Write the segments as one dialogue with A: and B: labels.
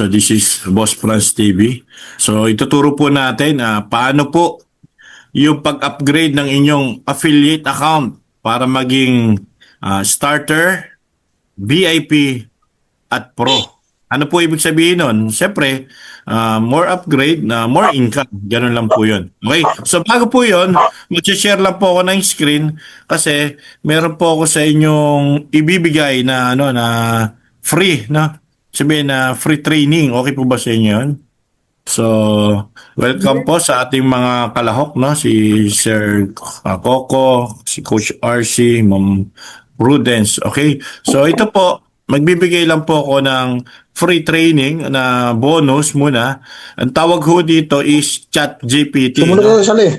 A: So this is Boss Franz TV. So ituturo po natin paano po yung pag-upgrade ng inyong affiliate account para maging starter, VIP at pro. Ano po ibig sabihin nun? Siyempre, more upgrade na more income. Ganun lang po yun. Okay? So bago po yun, mag-share lang po ako ng screen kasi meron po ako sa inyong ibibigay na free, no? Sabihin na free training. Okay po ba sa inyo yun? So, welcome po sa ating mga kalahok, no? Si Sir Coco, si Coach RC, Ma'am Prudence. Okay? So, ito po, magbibigay lang po ako ng free training na bonus muna. Ang tawag ho dito is ChatGPT.
B: Sumunod
A: No?
B: ka sali.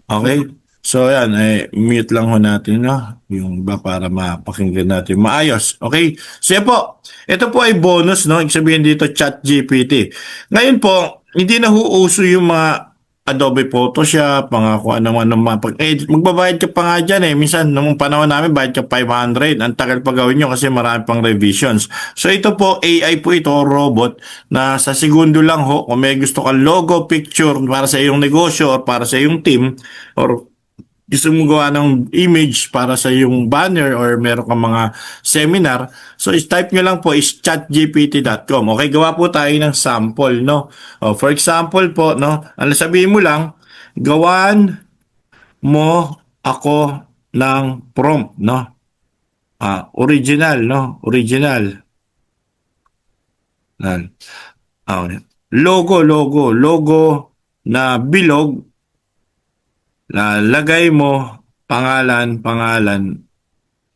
A: Okay? So, yan. Mute lang ho natin, no? Yung ba para mapakinggan natin maayos. Okay? So, yan po. Ito po ay bonus, no? Ibig sabihin dito, ChatGPT. Ngayon po, hindi na huuso yung mga Adobe Photoshop, mga kung ano-ano mapag-edit. Magbabayad ka pa nga dyan eh. Minsan, nung panahon namin, bayad ka 500. Ang tagal pa gawin nyo kasi marami pang revisions. So ito po, AI po ito, robot, na sa segundo lang ho, kung may gusto kang logo, picture para sa iyong negosyo or para sa iyong team, or gusto mo gawa ng image para sa yung banner or meron kang mga seminar, so type nyo lang po is chatgpt.com. Okay, gawa po tayo ng sample, no? For example po, no? Ano sabihin mo lang, gawan mo ako ng prompt, no? Original, no? Original. Logo na bilog. Lagay mo pangalan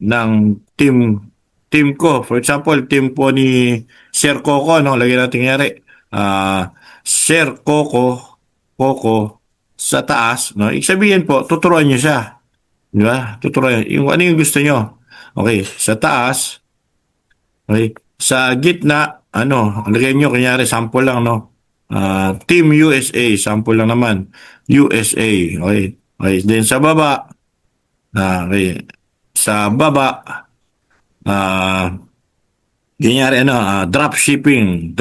A: ng team ko. For example, team po ni Sir Coco, no? Lagyan natin nangyari. Sir Coco sa taas, no? Ibig sabihin po, tuturuan niyo siya. Di ba? Tuturuan. Yung ano yung gusto niyo. Okay, sa taas. Okay, sa gitna, lagyan niyo kunyari sample lang, no? Team USA, sample lang naman. USA, okay. Okay, then sa baba, okay. Sa baba, ganyari drop shipping,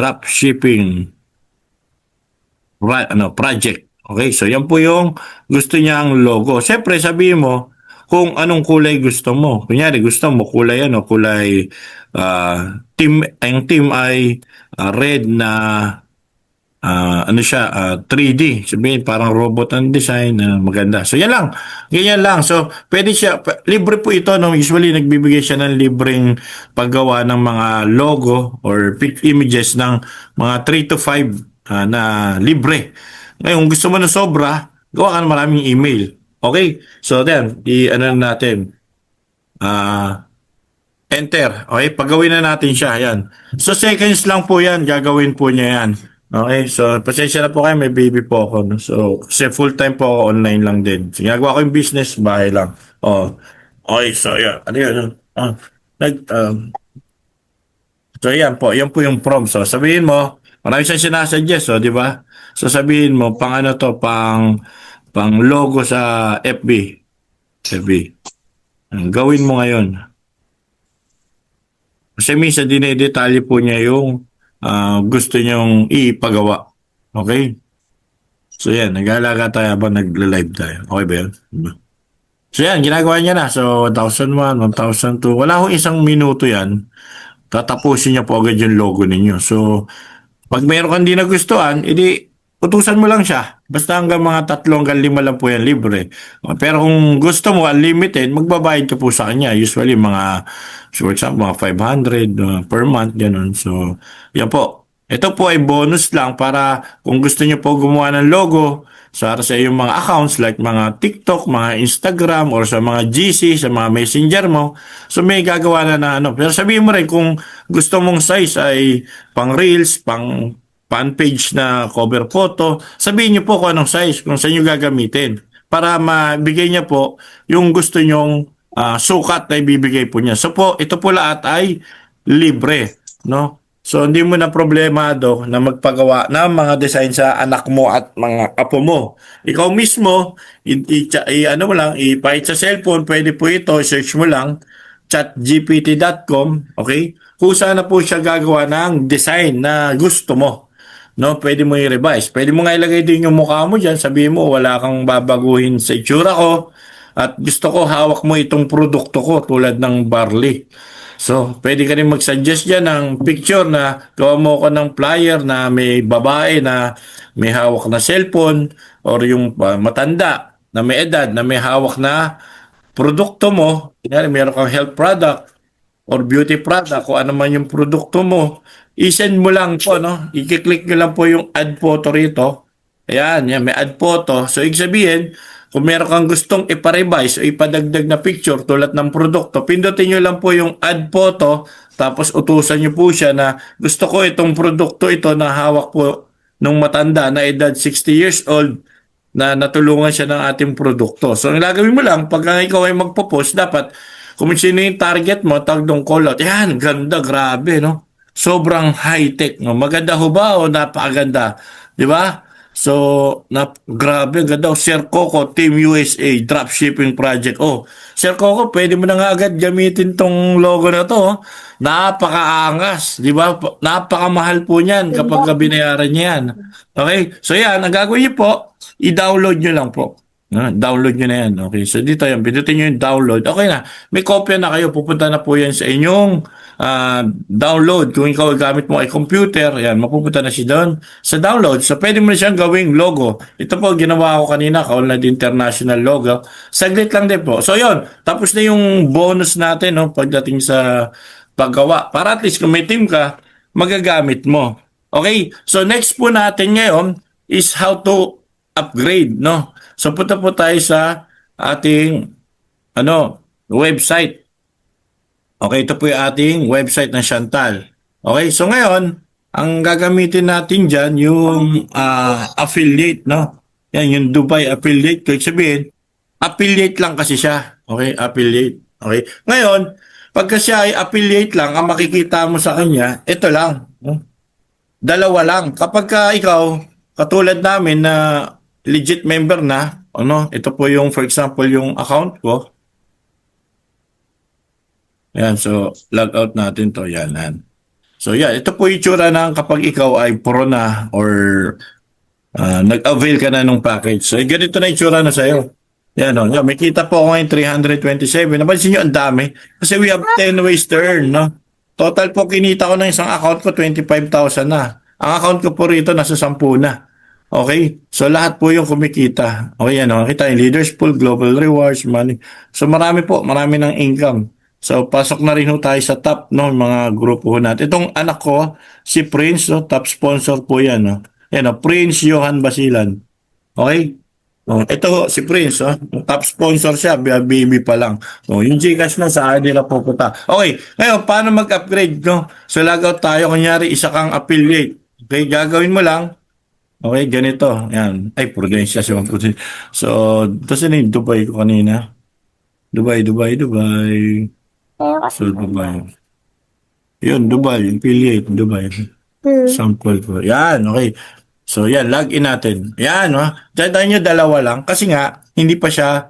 A: project. Okay, so yan po yung gusto niyang logo. Siyempre, sabihin mo kung anong kulay gusto mo. Kunyari, gusto mo kulay kulay ang team ay red na 3D. Sabihin, parang robot ang design na maganda. So, yan lang. Ganyan lang. So, pwede siya, libre po ito. No? Usually, nagbibigay siya ng libreng paggawa ng mga logo or images ng mga 3 to 5 na libre. Ngayon, kung gusto mo na sobra, gawa ka ng maraming email. Okay? So, then, natin. Enter. Okay? Pagawin na natin siya. Yan. So, seconds lang po yan. Gagawin po niya yan. Okay, so pasensya na po kayo, may baby po ako. No? So, kasi full-time po ako, online lang din. So, ginagawa ko yung business, bahay lang. Okay, so yan. Ano yun? So, yan po yung prompt. So, sabihin mo, marami siyang sinasuggest, di ba? So, sabihin mo, pang logo sa FB. Gawin mo ngayon. Kasi minsan dinedetalye po niya yung gusto niyong ipagawa. Okay? So yan, nag-aalaga tayo habang nag-live tayo. Okay ba yun? So yan, ginagawa niya na. So 1,001, 1,002. Wala akong isang minuto yan. Tatapusin niya po agad yung logo ninyo. So, pag meron kang di nagustuhan, edi utusan mo lang siya. Basta hanggang mga 3 hanggang 5 lang po yan libre. Pero kung gusto mo unlimited, magbabayad ka po sa kanya. Usually for example, mga 500 per month, ganun. So, yan po. Ito po ay bonus lang para kung gusto niyo po gumawa ng logo sa iyong mga accounts like mga TikTok, mga Instagram, or sa mga GC, sa mga messenger mo. So, may gagawa na Pero sabihin mo rin kung gusto mong size ay pang reels, pang fan page na cover photo, sabihin niyo po kung anong size, kung saan niyo gagamitin para mabigay niya po yung gusto nyong sukat na ibibigay po niya. So po, ito po lahat ay libre, no? So hindi mo na problemado na magpagawa ng mga design sa anak mo at mga apo mo. Ikaw mismo, mo lang, ipahit sa cellphone, pwede po ito, search mo lang, chatgpt.com, okay? Kung saan na po siya gagawa ng design na gusto mo. No, pwede mo i-revise. Pwede mo nga ilagay din yung mukha mo diyan, sabihin mo wala kang babaguhin sa itsura ko at gusto ko hawak mo itong produkto ko tulad ng barley. So, pwede ka rin mag-suggest dyan ng picture na gawa mo ko ng flyer na may babae na may hawak na cellphone or yung matanda na may edad na may hawak na produkto mo. Kunyari, meron kang health product or beauty product, kung ano man yung produkto mo, i-send mo lang po, no? I-click nyo lang po yung add photo rito. Ayan, yan, may add photo. So, ibig sabihin, kung meron kang gustong iparevise o ipadagdag na picture tulad ng produkto, pindutin nyo lang po yung add photo, tapos utusan nyo po siya na gusto ko itong produkto ito na hawak po nung matanda na edad 60 years old na natulungan siya ng ating produkto. So, ang gagawin mo lang, pag ikaw ay magpo-post, dapat kung sino yung target mo, tag dong call out. Yan, ganda, grabe, no? Sobrang high-tech, no? Maganda ho ba o napakaganda? Di ba? So, grabe, ganda. Sir Coco, Team USA, Dropshipping Project. Oh, Sir Coco, pwede mo na nga agad gamitin tong logo na to. Oh. Napakaangas, di ba? Napakamahal po niyan kapag binayaran niya yan. Okay? So yan, ang gagawin niyo po, i-download niyo lang po. Download nyo na yan. Okay, so dito yan, pindutin nyo yung download. Okay na, may kopya na kayo. Pupunta na po yan sa inyong download. Kung ikaw gamit mo ay computer, yan, mapupunta na siya doon sa download. So pwede mo na siyang gawing logo. Ito po, ginawa ko kanina, Kaunlad International logo. Saglit lang din po. So yon, tapos na yung bonus natin no, pagdating sa paggawa. Para at least kung may team ka, magagamit mo. Okay, so next po natin ngayon is how to upgrade, no? So punta po tayo sa ating website. Okay, ito po yung ating website ng Chantal. Okay, so ngayon, ang gagamitin natin diyan yung affiliate, no? Yan, yung Dubai affiliate. Kaya sabihin, affiliate lang kasi siya. Okay, affiliate. Okay. Ngayon, pagka siya ay affiliate lang, ang makikita mo sa kanya, ito lang. No? Dalawa lang. Kapag ikaw, katulad namin na legit member na, ito po yung, for example, yung account ko. Yan, so, log out natin to. Yan. So, yan. Ito po yung tsura ng kapag ikaw ay pro na or nag-avail ka na ng package. So, ganito na yung tsura na sa'yo. Yan, yan. May kita po ako ngayon 327. Napansin nyo, ang dami. Kasi we have 10 ways to earn, no? Total po, kinita ko ng isang account ko, 25,000 na. Ang account ko po rito, nasa 10 na. Okay? So, lahat po yung kumikita. Okay, yan. Kita yung Leaders Pool, Global Rewards, Money. So, marami ng income. So, pasok na rin ho tayo sa top, no, mga grupo ho natin. Itong anak ko, si Prince, no, top sponsor po yan, no. Yan, no, Prince Johan Basilan. Okay? Ito, si Prince, top sponsor siya, baby pa lang. Yung Gcash na sa akin nila pupunta. Okay, ngayon, paano mag-upgrade, no? So, log out tayo. Kunyari, isa kang affiliate. Okay, gagawin mo lang. Okay, ganito. Yan. Ay, Prudensya siya. So, tapos na yung Dubai ko kanina. Dubai. So, Dubai. Yun, Dubai. Affiliate, Dubai. Sample ko. Yan, okay. So, yan, log in natin. Yan, Dahil nyo dalawa lang. Kasi nga, hindi pa siya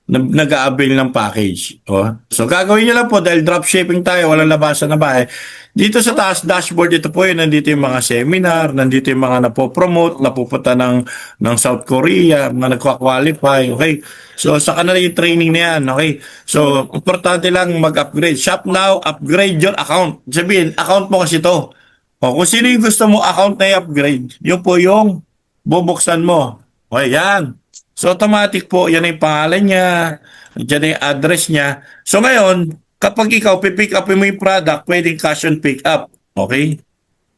A: nag-a-avail ng package. So, gagawin nyo lang po dahil dropshipping tayo, walang labasan na bahay. Dito sa taas dashboard, ito po yun, nandito yung mga seminar, nandito yung mga napopromote, napupunta ng South Korea, mga nagkwa-qualify, okay? So, saka na yung training na yan, okay? So, importante lang mag-upgrade. Shop now, upgrade your account. Sabihin, account mo kasi to. Kung sino yung gusto mo account na i-upgrade, yun po yung bubuksan mo. Okay, yan. So, automatic po, yan yung pangalan niya, yan yung address niya. So, ngayon, kapag ikaw pipick up mo yung product, pwedeng cash on pick up. Okay?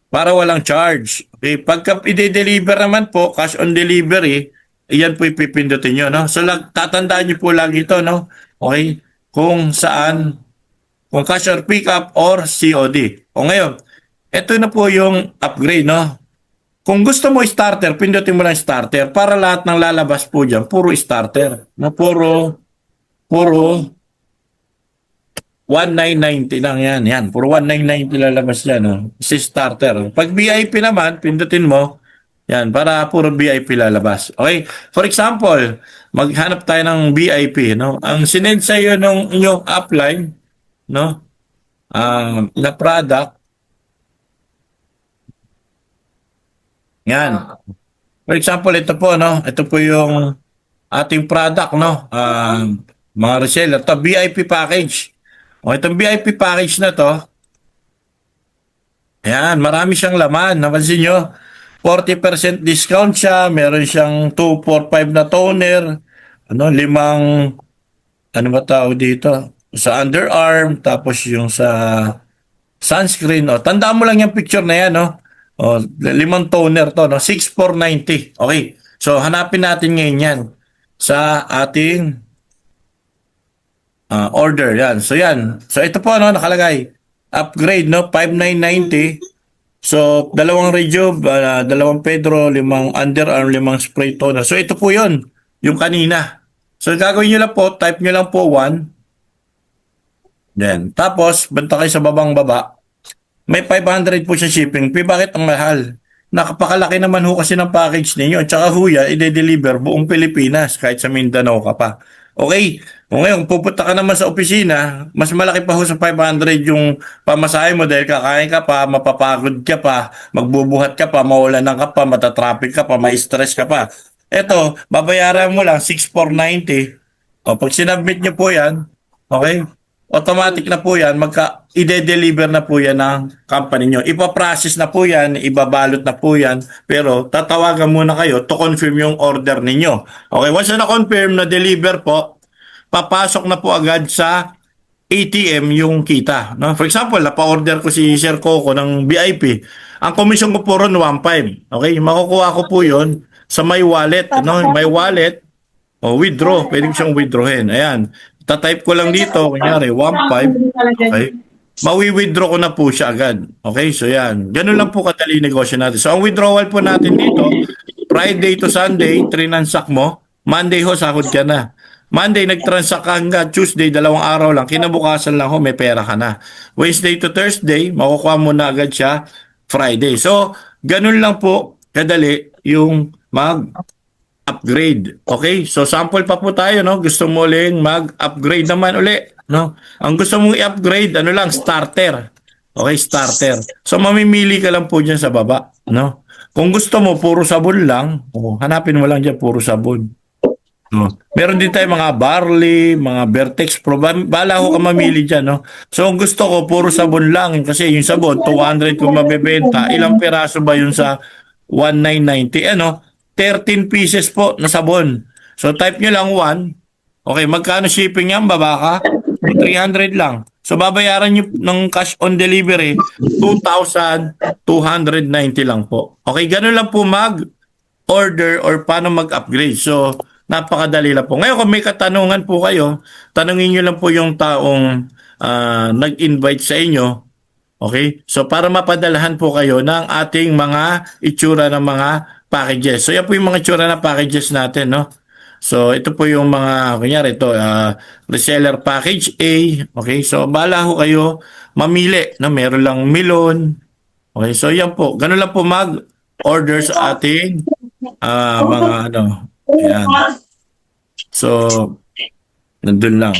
A: Para walang charge. Okay? Pagka i-deliver naman po, cash on delivery, yan po ipipindutin nyo. No? So, tatandaan nyo po lagi ito. No? Okay? Kung saan, kung cash on pick up or COD. O ngayon, ito na po yung upgrade. No? Kung gusto mo starter, pindutin mo lang starter para lahat ng lalabas po dyan, puro starter. Na puro 1990 lang yan. Yan, puro 1990 lalabas yan. No? Si starter. Pag VIP naman, pindutin mo, yan, para puro VIP lalabas. Okay? For example, maghanap tayo ng VIP. No? Ang sinend sa iyo ng inyong upline, no? Na product. Yan. For example, ito po, no? Ito po yung ating product, no? Mga reseller. Ito, VIP package. O, itong VIP package na to, ayan, marami siyang laman. Napansin nyo? 40% discount siya. Meron siyang 245 na toner. Ano, limang, ano ba tawag dito? Sa underarm, tapos yung sa sunscreen. O, tandaan mo lang yung picture na yan, no? O, limang toner to, no? 6,490. Okay. So, hanapin natin ngayon yan sa ating order. Yan. So, yan. So, ito po, no? Nakalagay. Upgrade, no? 5,990. So, dalawang Rejuve, dalawang Pedro, limang underarm, limang spray toner. So, ito po yun. Yung kanina. So, gagawin nyo lang po, type nyo lang po 1. Then, tapos, banta kayo sa babang baba. May 500 po siya shipping fee. Bakit ang mahal? Nakapakalaki naman ho kasi ng package ninyo. Tsaka ho yan, i-deliver buong Pilipinas kahit sa Mindanao ka pa. Okay? Kung ngayon, pupunta ka naman sa opisina, mas malaki pa ho sa 500 yung pamasahe mo dahil kakain ka pa, mapapagod ka pa, magbubuhat ka pa, maulanan ka pa, matatraffic ka pa, ma-stress ka pa. Eto, babayaran mo lang 6,490. O, pag sinubmit nyo po yan, okay? Automatic na po yan, i-deliver na po yan ng company nyo. Ipaprocess na po yan, ibabalot na po yan, pero tatawagan muna kayo to confirm yung order ninyo. Okay, once na confirm na deliver po, papasok na po agad sa ATM yung kita. No? For example, napa-order ko si Sir Coco ng VIP. Ang commission ko po ron 1.5. Okay, makukuha ko po yun sa my wallet. No? My wallet, withdraw. Pwede ko siyang withdrawin. Ayan. Tatype ko lang dito, kunyari, 1.5. Okay. Mawi-withdraw ko na po siya agad. Okay, so yan. Ganun lang po kadali negosyo natin. So, ang withdrawal po natin dito, Friday to Sunday, trinansak mo. Monday ho, sahod ka na. Monday, nag-transact ka hanggang Tuesday, 2 araw lang. Kinabukasan lang ho, may pera ka na. Wednesday to Thursday, makukuha mo na agad siya Friday. So, ganun lang po kadali yung upgrade. Okay? So sample pa po tayo, no? Gusto mo uling mag-upgrade naman uli, no? Ang gusto mong i-upgrade, ano lang, starter. Okay, starter. So mamimili ka lang po diyan sa baba, no? Kung gusto mo puro sabon lang, hanapin mo lang diyan puro sabon. No. Meron din tayo mga barley, mga Vertex Pro. Bala ko ka mamili diyan, no? So kung gusto ko puro sabon lang kasi yung sabon 200 kung mabebenta, ilang piraso ba yun sa 1,990? Ano? 13 pieces po na sabon. So type nyo lang 1. Okay, magkano shipping yan? Baba ka? 300 lang. So babayaran nyo ng cash on delivery 2,290 lang po. Okay, ganun lang po mag-order or paano mag-upgrade. So napakadali lang po. Ngayon kung may katanungan po kayo, tanungin nyo lang po yung taong nag-invite sa inyo. Okay? So para mapadalahan po kayo ng ating mga itsura ng mga packages. So yan po yung mga itsura ng packages natin, no? So ito po yung mga, kunyari ito, reseller package A. Okay? So bahala ho kayo mamili, no? Meron lang melon. Okay? So yan po. Ganun lang po mag-order sa ating mga ano. Ayan. So, nandun lang.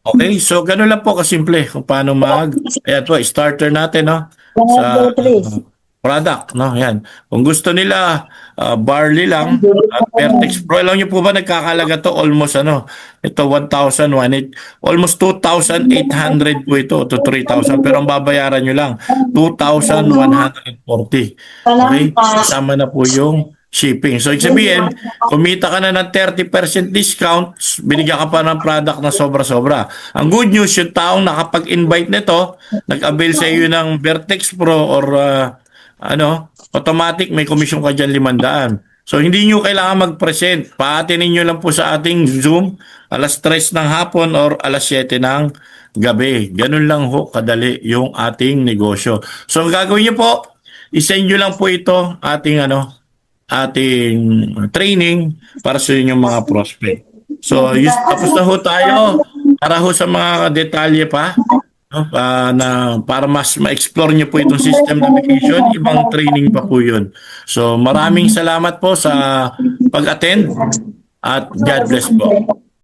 A: Okay, so gano'n lang po kasimple kung paano ayan po, starter natin, no? Sa product, no? Ayan. Kung gusto nila, barley lang, at Vertex Pro, alam nyo po ba, nagkakalaga to almost, ito 1,001, almost 2,800 po ito, to 3,000, pero ang babayaran nyo lang, 2,140. Okay? Kasama na po yung shipping. So, ibig sabihin, kumita ka na ng 30% discount, binigyan ka pa ng product na sobra-sobra. Ang good news, yung taong nakapag-invite nito, nag-avail sa iyo ng Vertex Pro or automatic, may komisyon ka dyan 500. So, hindi nyo kailangan mag-present. Paatinin nyo lang po sa ating Zoom, alas 3 ng hapon or alas 7 ng gabi. Ganun lang ho, kadali yung ating negosyo. So, ang gagawin nyo po, isend nyo lang po ito, ating training para sa inyong mga prospect. So, tapos na ho tayo para ho sa mga detalye pa, no? Na para mas ma-explore nyo po itong system navigation, ibang training pa po yun. So, maraming salamat po sa pag-attend at God bless po.